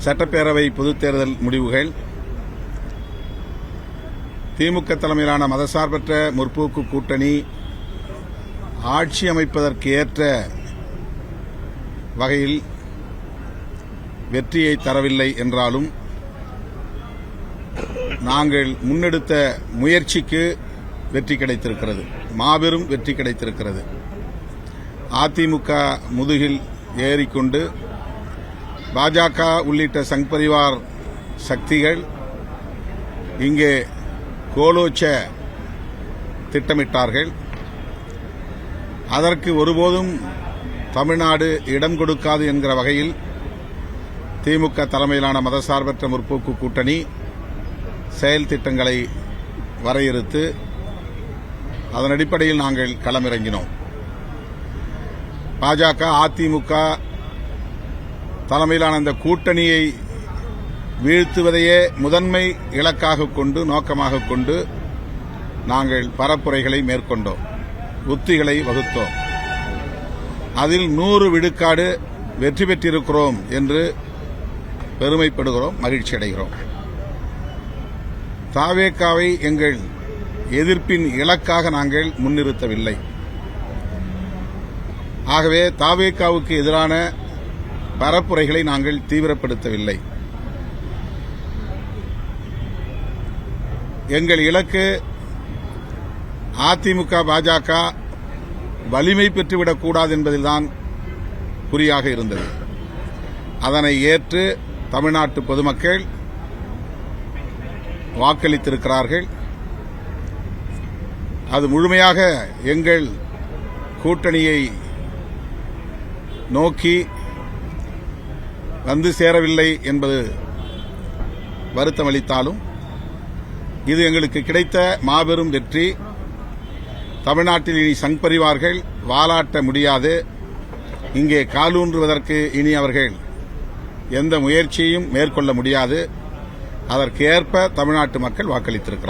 சட்டப்பேரவை பொதுத் தேர்தல் முடிவுகள் திமுக தலைமையிலான மதசார்பற்ற முற்போக்கு கூட்டணி ஆட்சி அமைப்பதற்கு ஏற்ற வகையில் வெற்றியை தரவில்லை என்றாலும் நாங்கள் முன்னெடுத்த முயற்சிக்கு வெற்றி கிடைத்திருக்கிறது, மாபெரும் வெற்றி கிடைத்திருக்கிறது. அதிமுக முதுகில் ஏறிக்கொண்டு பாஜக உள்ளிட்ட சங் பரிவார் சக்திகள் இங்கே கோலோச்ச திட்டமிட்டார்கள். அதற்கு ஒருபோதும் தமிழ்நாடு இடம் கொடுக்காது என்கிற வகையில் திமுக தலைமையிலான மதசார்பற்ற முற்போக்கு கூட்டணி செயல் திட்டங்களை வரையறுத்து அதன் அடிப்படையில் நாங்கள் களமிறங்கினோம். பாஜக அதிமுக தலைமையிலான இந்த கூட்டணியை வீழ்த்துவதையே முதன்மை இலக்காக கொண்டு நோக்கமாக கொண்டு நாங்கள் பரப்புரைகளை மேற்கொண்டோம், உத்திகளை வகுத்தோம். அதில் 100 விழுக்காடு வெற்றி பெற்றிருக்கிறோம் என்று பெருமைப்படுகிறோம், மகிழ்ச்சி அடைகிறோம். தாவேகாவை எங்கள் எதிர்ப்பின் இலக்காக நாங்கள் முன்னிறுத்தவில்லை. ஆகவே தாவேகாவுக்கு எதிரான பரப்புரைகளை நாங்கள் தீவிரப்படுத்தவில்லை. எங்கள் இலக்கு அதிமுக பாஜக வலிமை பெற்றுவிடக்கூடாது என்பதில்தான் குறியாக இருந்தது. அதனை ஏற்று தமிழ்நாட்டு பொதுமக்கள் வாக்களித்திருக்கிறார்கள். அது முழுமையாக எங்கள் கூட்டணியை நோக்கி வந்து சேரவில்லை என்பது வருத்தமளித்தாலும் இது எங்களுக்கு கிடைத்த மாபெரும் வெற்றி. தமிழ்நாட்டில் இனி சங் பரிவார்கள் வாலாட்ட முடியாது. இங்கே காலூன்றுவதற்கு இனி அவர்கள் எந்த முயற்சியையும் மேற்கொள்ள முடியாது. அதற்கேற்ப தமிழ்நாட்டு மக்கள் வாக்களித்திருக்கிறார்கள்.